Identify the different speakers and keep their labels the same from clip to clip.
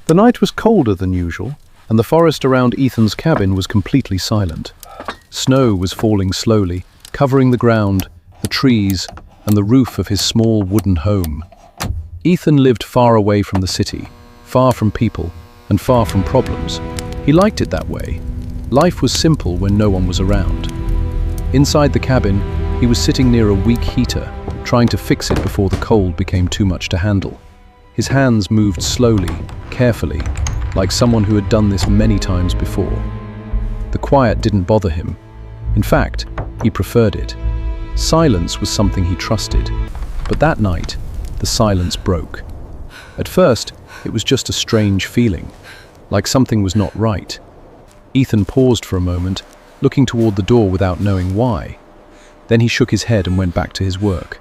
Speaker 1: The night was colder than usual, and the forest around Ethan's cabin was completely silent. Snow was falling slowly, covering the ground, the trees, and the roof of his small wooden home. Ethan lived far away from the city, far from people, and far from problems. He liked it that way. Life was simple when no one was around. Inside the cabin, he was sitting near a weak heater, trying to fix it before the cold became too much to handle. His hands moved slowly, carefully, like someone who had done this many times before. The quiet didn't bother him. In fact, he preferred it. Silence was something he trusted. But that night, the silence broke. At first, it was just a strange feeling, like something was not right. Ethan paused for a moment, looking toward the door without knowing why. Then he shook his head and went back to his work.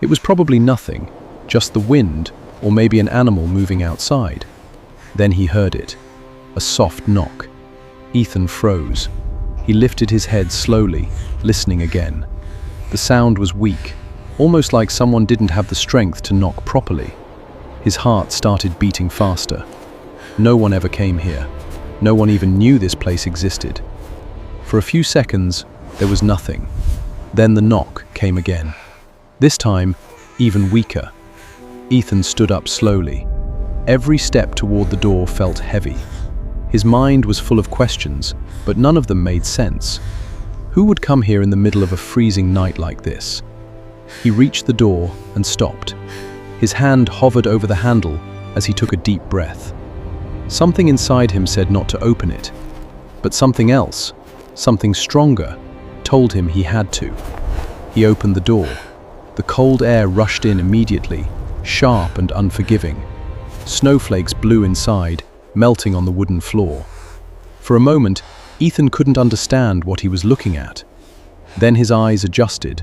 Speaker 1: It was probably nothing, just the wind, or maybe an animal moving outside. Then he heard it, a soft knock. Ethan froze. He lifted his head slowly, listening again. The sound was weak, almost like someone didn't have the strength to knock properly. His heart started beating faster. No one ever came here. No one even knew this place existed. For a few seconds, there was nothing. Then the knock came again. This time, even weaker. Ethan stood up slowly. Every step toward the door felt heavy. His mind was full of questions, but none of them made sense. Who would come here in the middle of a freezing night like this? He reached the door and stopped. His hand hovered over the handle as he took a deep breath. Something inside him said not to open it, but something else, something stronger, told him he had to. He opened the door. The cold air rushed in immediately, sharp and unforgiving. Snowflakes blew inside, melting on the wooden floor. For a moment, Ethan couldn't understand what he was looking at. Then his eyes adjusted,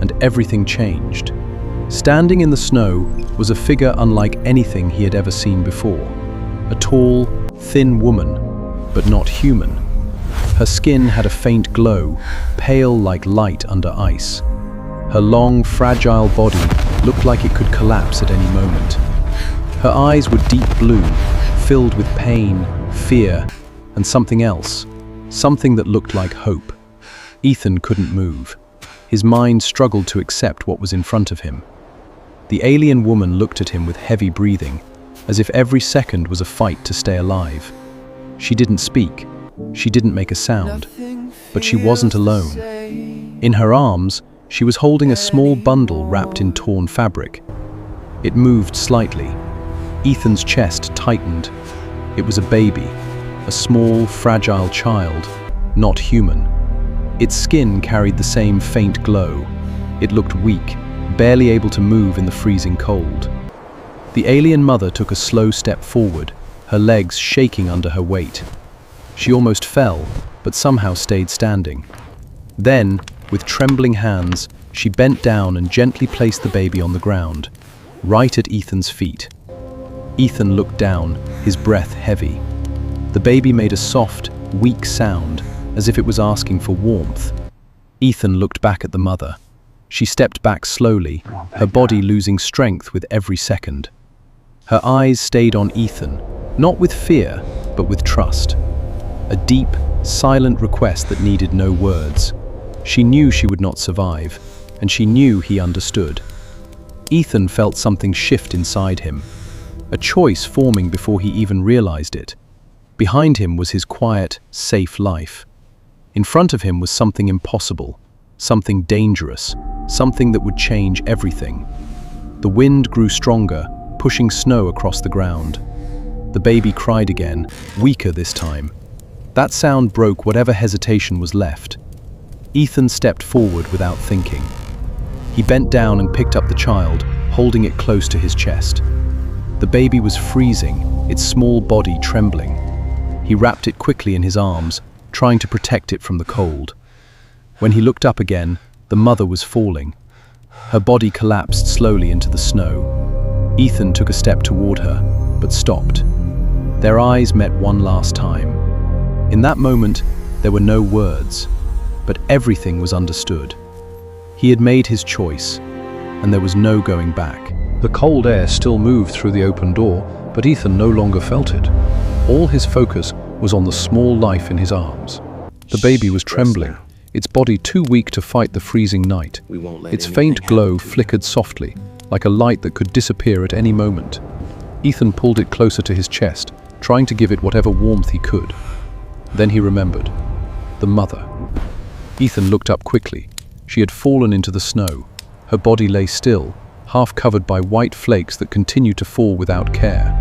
Speaker 1: and everything changed. Standing in the snow was a figure unlike anything he had ever seen before. A tall, thin woman, but not human. Her skin had a faint glow, pale like light under ice. Her long, fragile body looked like it could collapse at any moment. Her eyes were deep blue, filled with pain, fear, and something else, something that looked like hope. Ethan couldn't move. His mind struggled to accept what was in front of him. The alien woman looked at him with heavy breathing, as if every second was a fight to stay alive. She didn't speak. She didn't make a sound. But she wasn't alone. In her arms, she was holding a small bundle wrapped in torn fabric. It moved slightly. Ethan's chest tightened. It was a baby, a small, fragile child, not human. Its skin carried the same faint glow. It looked weak, barely able to move in the freezing cold. The alien mother took a slow step forward, her legs shaking under her weight. She almost fell, but somehow stayed standing. Then, with trembling hands, she bent down and gently placed the baby on the ground, right at Ethan's feet. Ethan looked down, his breath heavy. The baby made a soft, weak sound, as if it was asking for warmth. Ethan looked back at the mother. She stepped back slowly, her body losing strength with every second. Her eyes stayed on Ethan, not with fear, but with trust. A deep, silent request that needed no words. She knew she would not survive, and she knew he understood. Ethan felt something shift inside him, a choice forming before he even realized it. Behind him was his quiet, safe life. In front of him was something impossible, something dangerous, something that would change everything. The wind grew stronger, pushing snow across the ground. The baby cried again, weaker this time. That sound broke whatever hesitation was left. Ethan stepped forward without thinking. He bent down and picked up the child, holding it close to his chest. The baby was freezing, its small body trembling. He wrapped it quickly in his arms, trying to protect it from the cold. When he looked up again, the mother was falling. Her body collapsed slowly into the snow. Ethan took a step toward her, but stopped. Their eyes met one last time. In that moment, there were no words, but everything was understood. He had made his choice, and there was no going back. The cold air still moved through the open door, but But Ethan no longer felt it. All his focus was on the small life in his arms. The baby was trembling, its body too weak to fight the freezing night. Its faint glow flickered softly, like a light that could disappear at any moment. Ethan pulled it closer to his chest, trying to give it whatever warmth he could. Then he remembered. The mother. Ethan looked up quickly. She had fallen into the snow. Her body lay still, half covered by white flakes that continued to fall without care.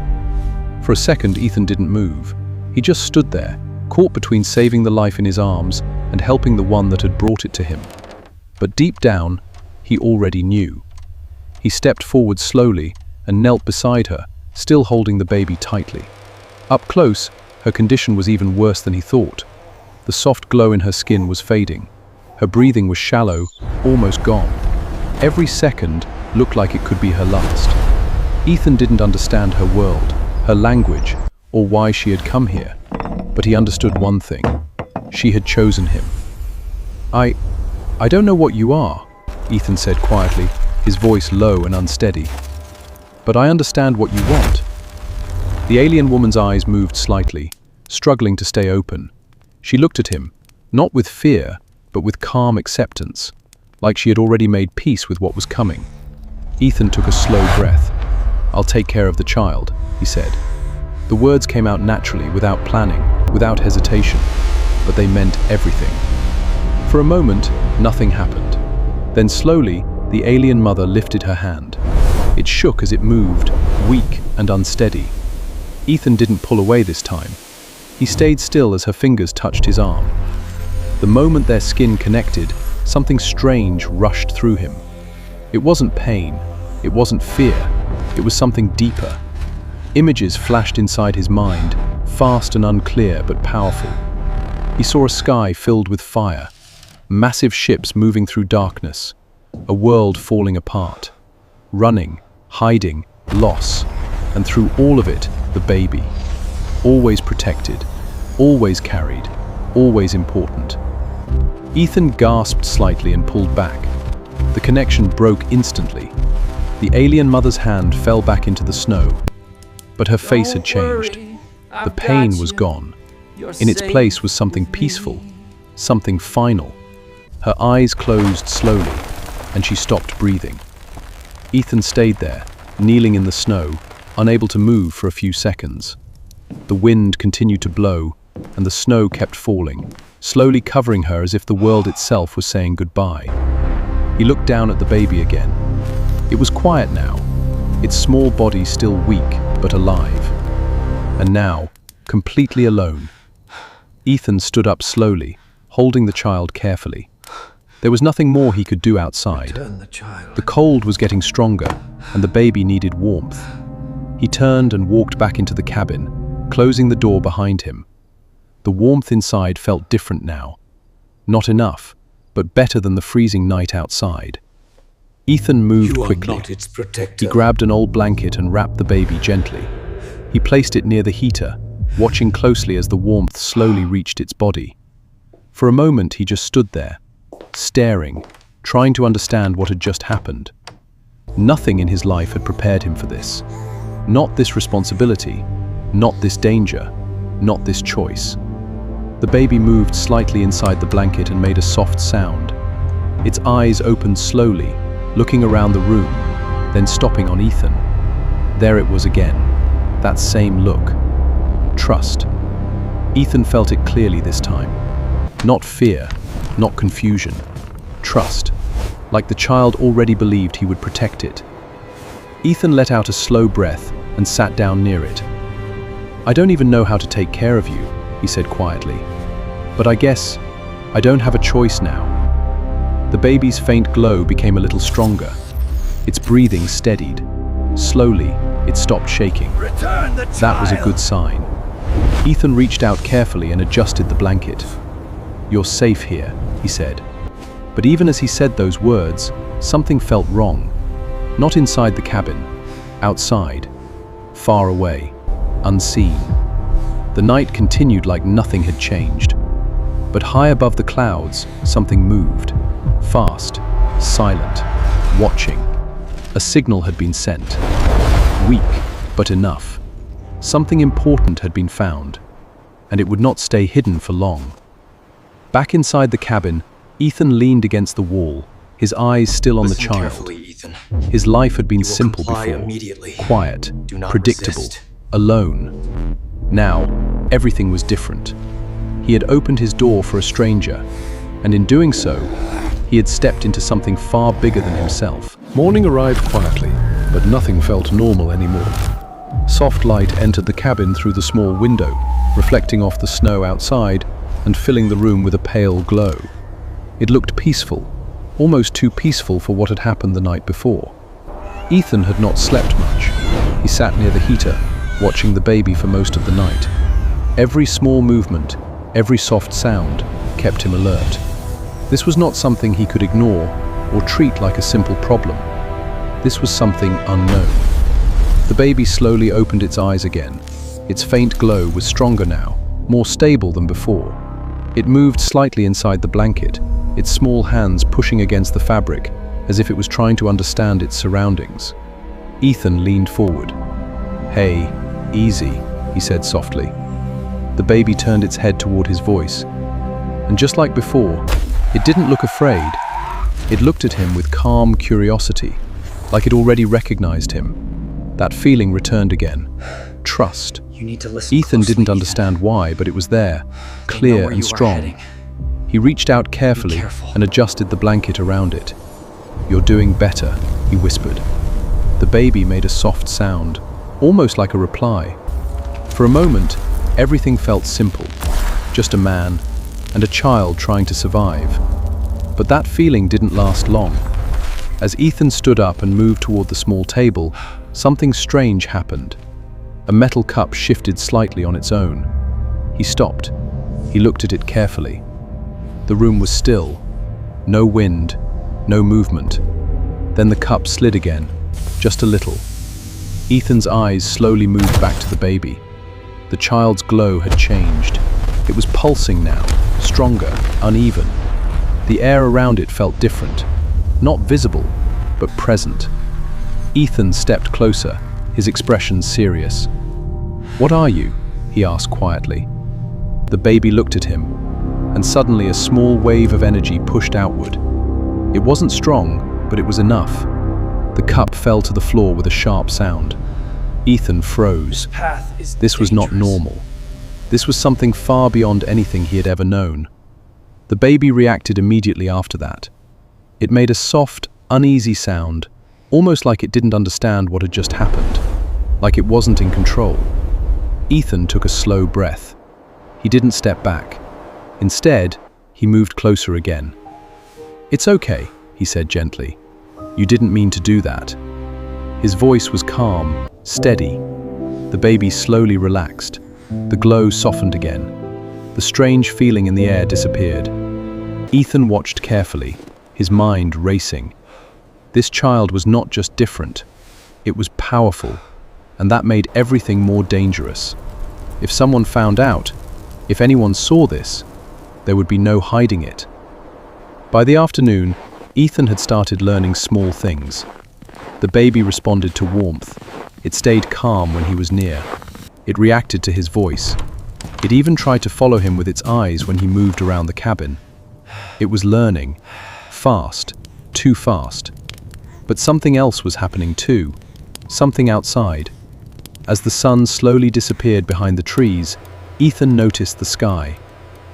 Speaker 1: For a second, Ethan didn't move. He just stood there, caught between saving the life in his arms and helping the one that had brought it to him. But deep down, he already knew. He stepped forward slowly and knelt beside her, still holding the baby tightly. Up close, her condition was even worse than he thought. The soft glow in her skin was fading. Her breathing was shallow, almost gone. Every second looked like it could be her last. Ethan didn't understand her world, her language, or why she had come here. But he understood one thing. She had chosen him. I don't know what you are, Ethan said quietly, his voice low and unsteady. But I understand what you want. The alien woman's eyes moved slightly, struggling to stay open. She looked at him, not with fear, but with calm acceptance, like she had already made peace with what was coming. Ethan took a slow breath. "I'll take care of the child," he said. The words came out naturally, without planning, without hesitation, but they meant everything. For a moment, nothing happened. Then slowly, the alien mother lifted her hand. It shook as it moved, weak and unsteady. Ethan didn't pull away this time. He stayed still as her fingers touched his arm. The moment their skin connected, something strange rushed through him. It wasn't pain, it wasn't fear, it was something deeper. Images flashed inside his mind, fast and unclear but powerful. He saw a sky filled with fire, massive ships moving through darkness, a world falling apart, running, hiding, loss, and through all of it, the baby. Always protected, always carried, always important. Ethan gasped slightly and pulled back. The connection broke instantly. The alien mother's hand fell back into the snow, but her face had changed. The pain was gone. In its place was something peaceful, something final. Her eyes closed slowly, and she stopped breathing. Ethan stayed there, kneeling in the snow, unable to move for a few seconds. The wind continued to blow, and the snow kept falling, slowly covering her as if the world itself was saying goodbye. He looked down at the baby again. It was quiet now, its small body still weak but alive. And now, completely alone. Ethan stood up slowly, holding the child carefully. There was nothing more he could do outside. The cold was getting stronger, and the baby needed warmth. He turned and walked back into the cabin, closing the door behind him. The warmth inside felt different now. Not enough, but better than the freezing night outside. Ethan moved quickly. He grabbed an old blanket and wrapped the baby gently. He placed it near the heater, watching closely as the warmth slowly reached its body. For a moment, he just stood there, staring, trying to understand what had just happened. Nothing in his life had prepared him for this. Not this responsibility, not this danger, not this choice. The baby moved slightly inside the blanket and made a soft sound. Its eyes opened slowly, looking around the room, then stopping on Ethan. There it was again, that same look. Trust. Ethan felt it clearly this time. Not fear, not confusion. Trust, like the child already believed he would protect it. Ethan let out a slow breath and sat down near it. "I don't even know how to take care of you," he said quietly. "But I guess I don't have a choice now." The baby's faint glow became a little stronger. Its breathing steadied. Slowly, it stopped shaking. That was a good sign. Ethan reached out carefully and adjusted the blanket. "You're safe here," he said. But even as he said those words, something felt wrong. Not inside the cabin, outside, far away, unseen. The night continued like nothing had changed. But high above the clouds, something moved. Fast, silent, watching. A signal had been sent. Weak, but enough. Something important had been found, and it would not stay hidden for long. Back inside the cabin, Ethan leaned against the wall, his eyes still on the child.
Speaker 2: Carefully, Ethan.
Speaker 1: His life had been
Speaker 2: You will
Speaker 1: simple
Speaker 2: comply
Speaker 1: before,
Speaker 2: immediately.
Speaker 1: quiet,
Speaker 2: Do not
Speaker 1: predictable,
Speaker 2: resist.
Speaker 1: alone. Now, everything was different. He had opened his door for a stranger, and in doing so, he had stepped into something far bigger than himself. Morning arrived quietly, but nothing felt normal anymore. Soft light entered the cabin through the small window, reflecting off the snow outside and filling the room with a pale glow. It looked peaceful, almost too peaceful for what had happened the night before. Ethan had not slept much. He sat near the heater, watching the baby for most of the night. Every small movement, every soft sound, kept him alert. This was not something he could ignore or treat like a simple problem. This was something unknown. The baby slowly opened its eyes again. Its faint glow was stronger now, more stable than before. It moved slightly inside the blanket, its small hands pushing against the fabric, as if it was trying to understand its surroundings. Ethan leaned forward. "Hey, easy," he said softly. The baby turned its head toward his voice. And just like before, it didn't look afraid. It looked at him with calm curiosity, like it already recognized him. That feeling returned again. Trust.
Speaker 2: You need to listen
Speaker 1: Ethan
Speaker 2: closely,
Speaker 1: didn't understand why, but it was there,
Speaker 2: They know
Speaker 1: clear
Speaker 2: where
Speaker 1: and
Speaker 2: you are
Speaker 1: strong.
Speaker 2: heading.
Speaker 1: He reached out carefully
Speaker 2: Be careful.
Speaker 1: and adjusted the blanket around it. "You're doing better," he whispered. The baby made a soft sound, almost like a reply. For a moment, everything felt simple. Just a man and a child trying to survive. But that feeling didn't last long. As Ethan stood up and moved toward the small table, something strange happened. A metal cup shifted slightly on its own. He stopped. He looked at it carefully. The room was still. No wind, no movement. Then the cup slid again, just a little. Ethan's eyes slowly moved back to the baby. The child's glow had changed. It was pulsing now, stronger, uneven. The air around it felt different. Not visible, but present. Ethan stepped closer, his expression serious. "What are you?" he asked quietly. The baby looked at him, and suddenly a small wave of energy pushed outward. It wasn't strong, but it was enough. The cup fell to the floor with a sharp sound. Ethan froze. This was not normal. This was something far beyond anything he had ever known. The baby reacted immediately after that. It made a soft, uneasy sound, almost like it didn't understand what had just happened, like it wasn't in control. Ethan took a slow breath. He didn't step back. Instead, he moved closer again. "It's okay," he said gently. "You didn't mean to do that." His voice was calm, steady. The baby slowly relaxed. The glow softened again. The strange feeling in the air disappeared. Ethan watched carefully, his mind racing. This child was not just different, it was powerful, and that made everything more dangerous. If someone found out, if anyone saw this, there would be no hiding it. By the afternoon, Ethan had started learning small things. The baby responded to warmth. It stayed calm when he was near. It reacted to his voice. It even tried to follow him with its eyes when he moved around the cabin. It was learning. Fast. Too fast. But something else was happening too. Something outside. As the sun slowly disappeared behind the trees, Ethan noticed the sky.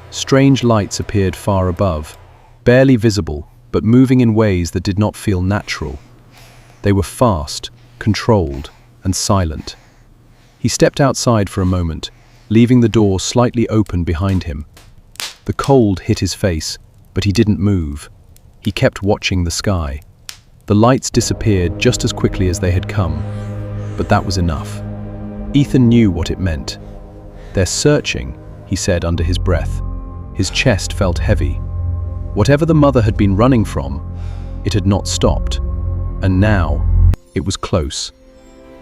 Speaker 1: Strange lights appeared far above, barely visible, but moving in ways that did not feel natural. They were fast, controlled, and silent. He stepped outside for a moment, leaving the door slightly open behind him. The cold hit his face, but he didn't move. He kept watching the sky. The lights disappeared just as quickly as they had come, but that was enough. Ethan knew what it meant. "They're searching," he said under his breath. His chest felt heavy. Whatever the mother had been running from, it had not stopped. And now, it was close.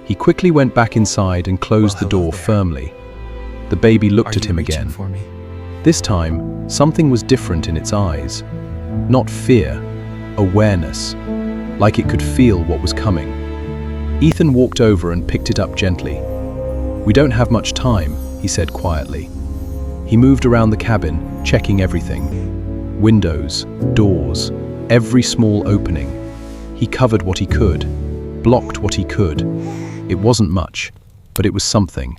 Speaker 1: He quickly went back inside and closed the door firmly. The baby looked at him again.
Speaker 2: For me?
Speaker 1: This time, something was different in its eyes. Not fear, awareness, like it could feel what was coming. Ethan walked over and picked it up gently. "We don't have much time," he said quietly. He moved around the cabin, checking everything. Windows, doors, every small opening. He covered what he could, blocked what he could. It wasn't much, but it was something.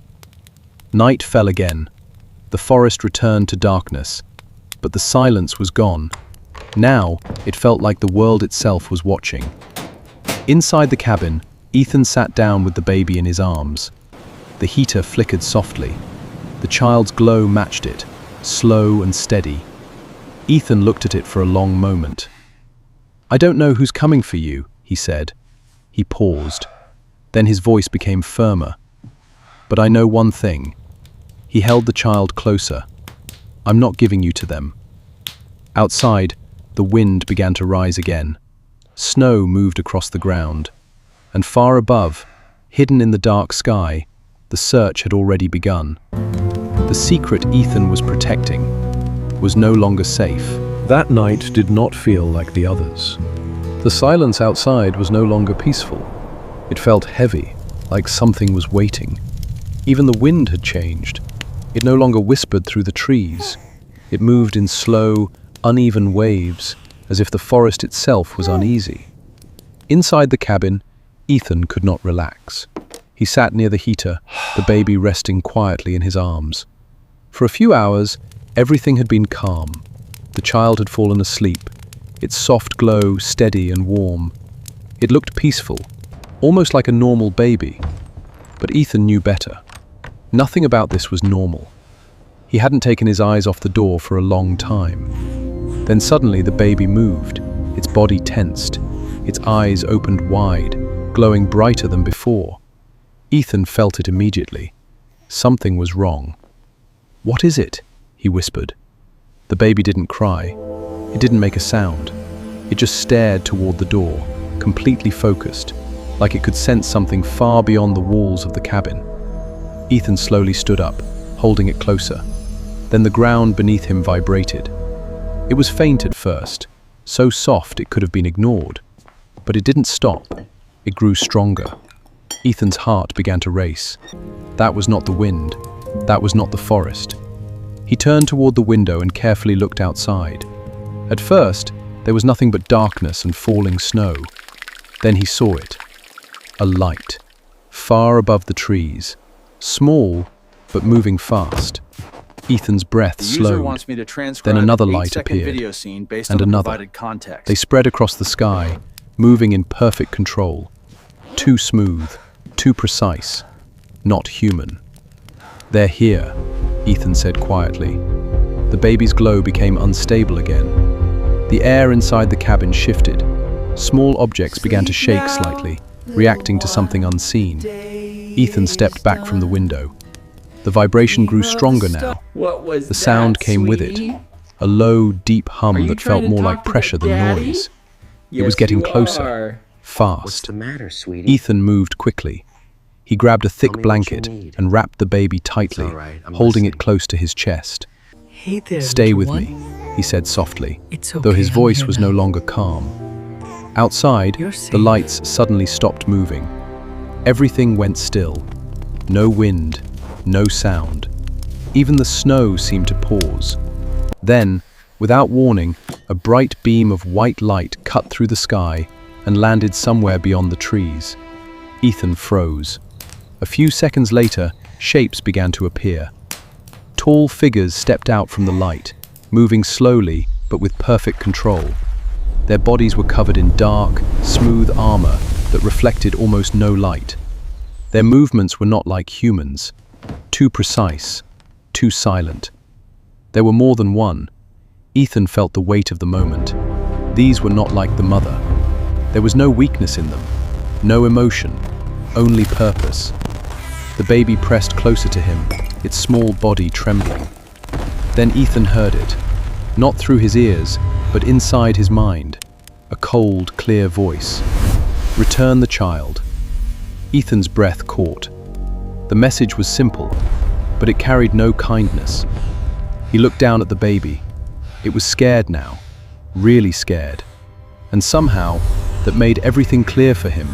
Speaker 1: Night fell again. The forest returned to darkness, but the silence was gone. Now, it felt like the world itself was watching. Inside the cabin, Ethan sat down with the baby in his arms. The heater flickered softly. The child's glow matched it, slow and steady. Ethan looked at it for a long moment. "I don't know who's coming for you," he said. He paused. Then his voice became firmer. "But I know one thing." He held the child closer. "I'm not giving you to them." Outside, the wind began to rise again. Snow moved across the ground. And far above, hidden in the dark sky, the search had already begun. The secret Ethan was protecting was no longer safe. That night did not feel like the others. The silence outside was no longer peaceful. It felt heavy, like something was waiting. Even the wind had changed. It no longer whispered through the trees. It moved in slow, uneven waves, as if the forest itself was uneasy. Inside the cabin, Ethan could not relax. He sat near the heater, the baby resting quietly in his arms. For a few hours, everything had been calm. The child had fallen asleep, its soft glow steady and warm. It looked peaceful, almost like a normal baby. But Ethan knew better. Nothing about this was normal. He hadn't taken his eyes off the door for a long time. Then suddenly the baby moved, its body tensed, its eyes opened wide, glowing brighter than before. Ethan felt it immediately. Something was wrong. "What is it?" he whispered. The baby didn't cry. It didn't make a sound. It just stared toward the door, completely focused, like it could sense something far beyond the walls of the cabin. Ethan slowly stood up, holding it closer. Then the ground beneath him vibrated. It was faint at first, so soft it could have been ignored. But it didn't stop. It grew stronger. Ethan's heart began to race. That was not the wind. That was not the forest. He turned toward the window and carefully looked outside. At first, there was nothing but darkness and falling snow. Then he saw it. A light, far above the trees. Small, but moving fast. Ethan's breath slowed. Then another light appeared, and another. They spread across the sky, moving in perfect control. Too smooth, too precise, not human. "They're here," Ethan said quietly. The baby's glow became unstable again. The air inside the cabin shifted. Small objects began to shake slightly, reacting to something unseen. Ethan stepped back from the window. The vibration grew stronger now. The sound came with it. A low, deep hum that felt more like pressure than noise. It was getting closer, fast.
Speaker 2: What's the matter, sweetie?
Speaker 1: Ethan moved quickly. He grabbed a thick blanket and wrapped the baby tightly, holding it close to his chest.
Speaker 3: Hey there,
Speaker 1: "Stay
Speaker 3: little
Speaker 1: with
Speaker 3: one.
Speaker 1: me," he said softly,
Speaker 3: It's okay,
Speaker 1: though his
Speaker 3: I'm
Speaker 1: voice
Speaker 3: here
Speaker 1: was
Speaker 3: now.
Speaker 1: no longer calm. Outside,
Speaker 3: You're
Speaker 1: the
Speaker 3: safe.
Speaker 1: lights suddenly stopped moving. Everything went still. No wind, no sound. Even the snow seemed to pause. Then, without warning, a bright beam of white light cut through the sky and landed somewhere beyond the trees. Ethan froze. A few seconds later, shapes began to appear. Tall figures stepped out from the light, moving slowly but with perfect control. Their bodies were covered in dark, smooth armor that reflected almost no light. Their movements were not like humans, too precise, too silent. There were more than one. Ethan felt the weight of the moment. These were not like the mother. There was no weakness in them, no emotion, only purpose. The baby pressed closer to him, its small body trembling. Then Ethan heard it, not through his ears, but inside his mind. A cold, clear voice. "Return the child." Ethan's breath caught. The message was simple, but it carried no kindness. He looked down at the baby. It was scared now, really scared. And somehow, that made everything clear for him.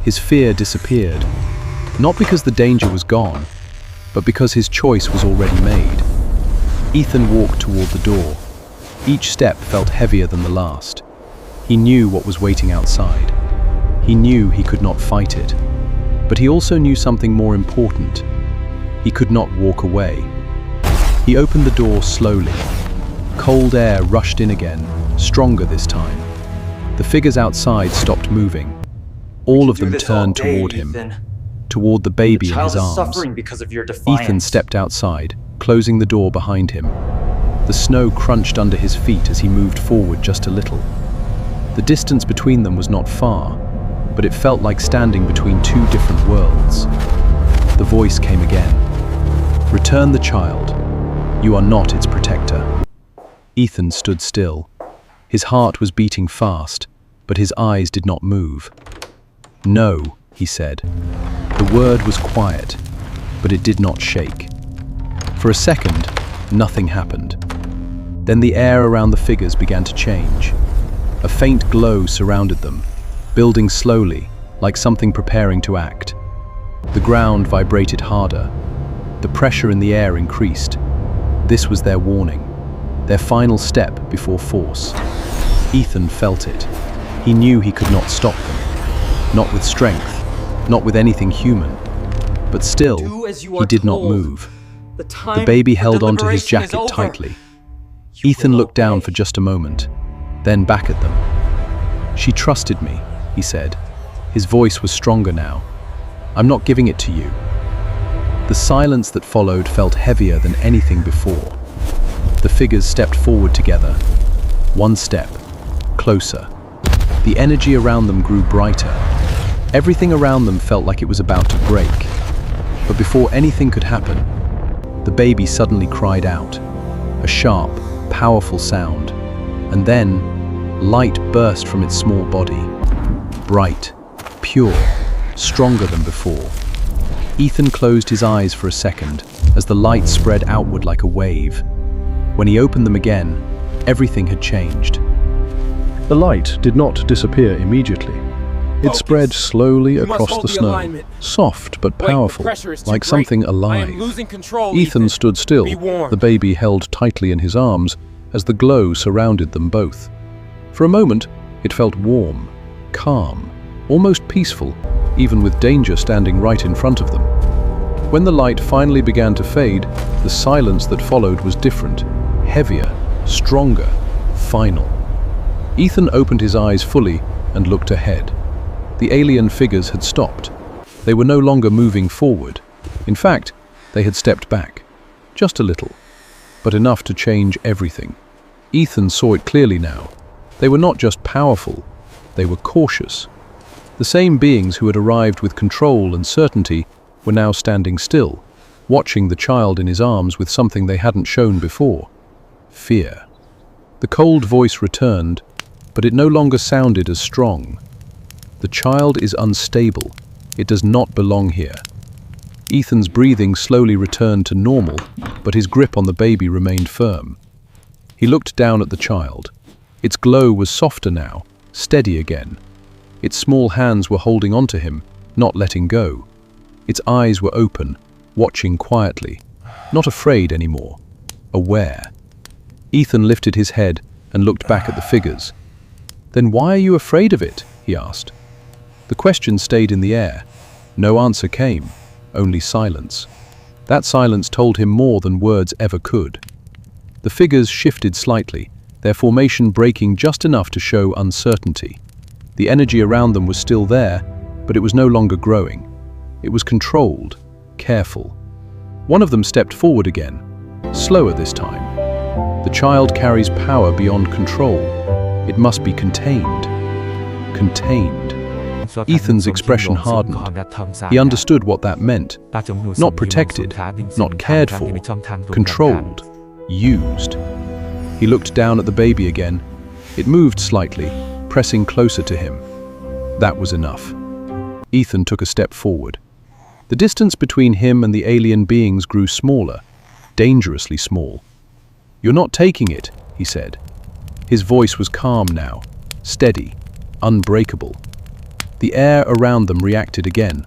Speaker 1: His fear disappeared. Not because the danger was gone, but because his choice was already made. Ethan walked toward the door. Each step felt heavier than the last. He knew what was waiting outside. He knew he could not fight it. But he also knew something more important. He could not walk away. He opened the door slowly. Cold air rushed in again, stronger this time. The figures outside stopped moving. All of them turned toward him, toward the baby in his arms. Ethan stepped outside, closing the door behind him. The snow crunched under his feet as he moved forward just a little. The distance between them was not far, but it felt like standing between two different worlds. The voice came again. "Return the child. You are not its protector." Ethan stood still. His heart was beating fast, but his eyes did not move. "No," he said. The word was quiet, but it did not shake. For a second, nothing happened. Then the air around the figures began to change. A faint glow surrounded them, building slowly, like something preparing to act. The ground vibrated harder. The pressure in the air increased. This was their warning, their final step before force. Ethan felt it. He knew he could not stop them. Not with strength, not with anything human. But still, he did not move. The baby held onto his jacket tightly. Ethan looked down for just a moment, then back at them. "She trusted me," he said. His voice was stronger now. "I'm not giving it to you." The silence that followed felt heavier than anything before. The figures stepped forward together. One step, closer. The energy around them grew brighter. Everything around them felt like it was about to break. But before anything could happen, the baby suddenly cried out. A sharp, powerful sound. And then, light burst from its small body. Bright, pure, stronger than before. Ethan closed his eyes for a second as the light spread outward like a wave. When he opened them again, everything had changed. The light did not disappear immediately. It spread slowly across the snow, soft but powerful, like something alive. Ethan stood still, the baby held tightly in his arms as the glow surrounded them both. For a moment, it felt warm, calm, almost peaceful, even with danger standing right in front of them. When the light finally began to fade, the silence that followed was different, heavier, stronger, final. Ethan opened his eyes fully and looked ahead. The alien figures had stopped. They were no longer moving forward. In fact, they had stepped back. Just a little, but enough to change everything. Ethan saw it clearly now. They were not just powerful, they were cautious. The same beings who had arrived with control and certainty were now standing still, watching the child in his arms with something they hadn't shown before: fear. The cold voice returned, but it no longer sounded as strong. "The child is unstable. It does not belong here." Ethan's breathing slowly returned to normal, but his grip on the baby remained firm. He looked down at the child. Its glow was softer now, steady again. Its small hands were holding onto him, not letting go. Its eyes were open, watching quietly, not afraid anymore, aware. Ethan lifted his head and looked back at the figures. "Then why are you afraid of it?" he asked. The question stayed in the air. No answer came, only silence. That silence told him more than words ever could. The figures shifted slightly, their formation breaking just enough to show uncertainty. The energy around them was still there, but it was no longer growing. It was controlled, careful. One of them stepped forward again, slower this time. The child carries power beyond control. It must be contained. Contained. Ethan's expression hardened. He understood what that meant. Not protected, not cared for, controlled, used. He looked down at the baby again. It moved slightly, pressing closer to him. That was enough. Ethan took a step forward. The distance between him and the alien beings grew smaller, dangerously small. "You're not taking it," he said. His voice was calm now, steady, unbreakable. The air around them reacted again.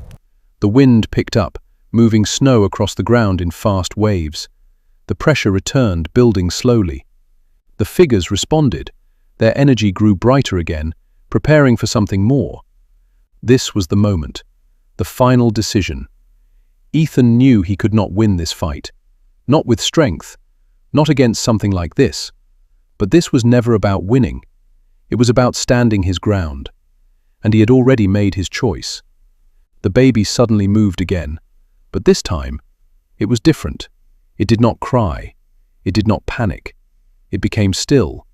Speaker 1: The wind picked up, moving snow across the ground in fast waves. The pressure returned, building slowly. The figures responded. Their energy grew brighter again, preparing for something more. This was the moment, the final decision. Ethan knew he could not win this fight. Not with strength, not against something like this. But this was never about winning. It was about standing his ground. And he had already made his choice. The baby suddenly moved again, but this time, it was different. It did not cry. It did not panic. It became still.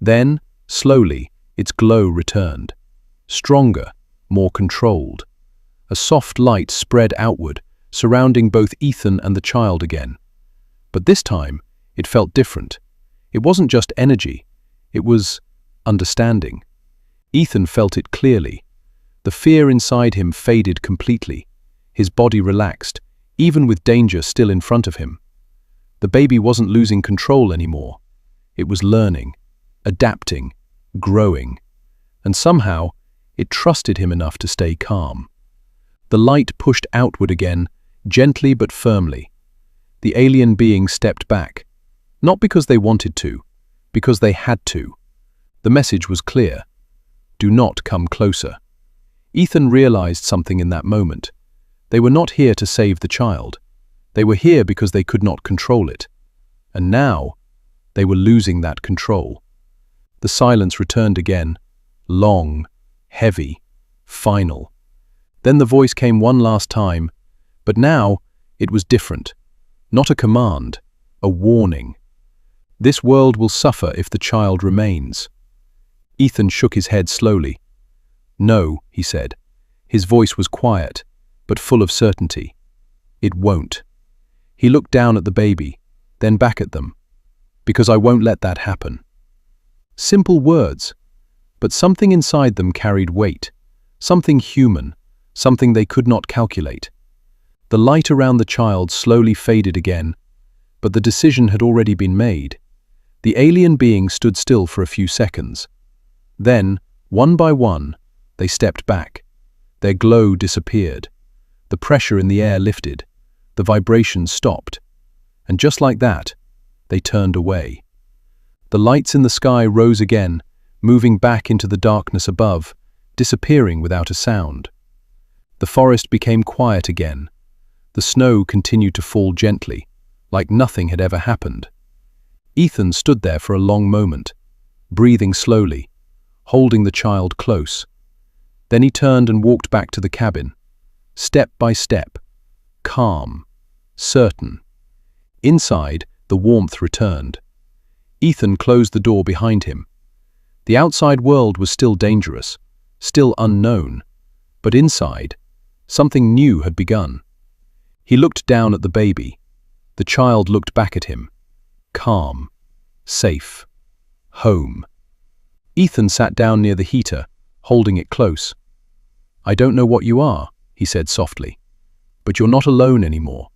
Speaker 1: Then, slowly, its glow returned. Stronger, more controlled. A soft light spread outward, surrounding both Ethan and the child again. But this time, it felt different. It wasn't just energy. It was understanding. Ethan felt it clearly. The fear inside him faded completely. His body relaxed, even with danger still in front of him. The baby wasn't losing control anymore. It was learning, adapting, growing. And somehow, it trusted him enough to stay calm. The light pushed outward again, gently but firmly. The alien being stepped back, not because they wanted to, because they had to. The message was clear. Do not come closer. Ethan realized something in that moment. They were not here to save the child. They were here because they could not control it. And now, they were losing that control. The silence returned again, long, heavy, final. Then the voice came one last time, but now it was different. Not a command, a warning. This world will suffer if the child remains. Ethan shook his head slowly. No, he said. His voice was quiet, but full of certainty. It won't. He looked down at the baby, then back at them. Because I won't let that happen. Simple words, but something inside them carried weight. Something human, something they could not calculate. The light around the child slowly faded again, but the decision had already been made. The alien being stood still for a few seconds. Then, one by one, they stepped back. Their glow disappeared. The pressure in the air lifted. The vibrations stopped. And just like that, they turned away. The lights in the sky rose again, moving back into the darkness above, disappearing without a sound. The forest became quiet again. The snow continued to fall gently, like nothing had ever happened. Ethan stood there for a long moment, breathing slowly, holding the child close. Then he turned and walked back to the cabin, step by step, calm, certain. Inside, the warmth returned. Ethan closed the door behind him. The outside world was still dangerous, still unknown, but inside, something new had begun. He looked down at the baby. The child looked back at him, calm, safe, home. Ethan sat down near the heater, holding it close. I don't know what you are, he said softly, but you're not alone anymore.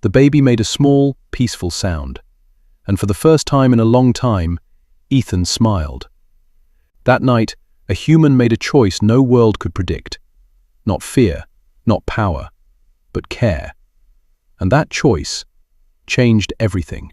Speaker 1: The baby made a small, peaceful sound, and for the first time in a long time, Ethan smiled. That night, a human made a choice no world could predict. Not fear, not power, but care. And that choice changed everything.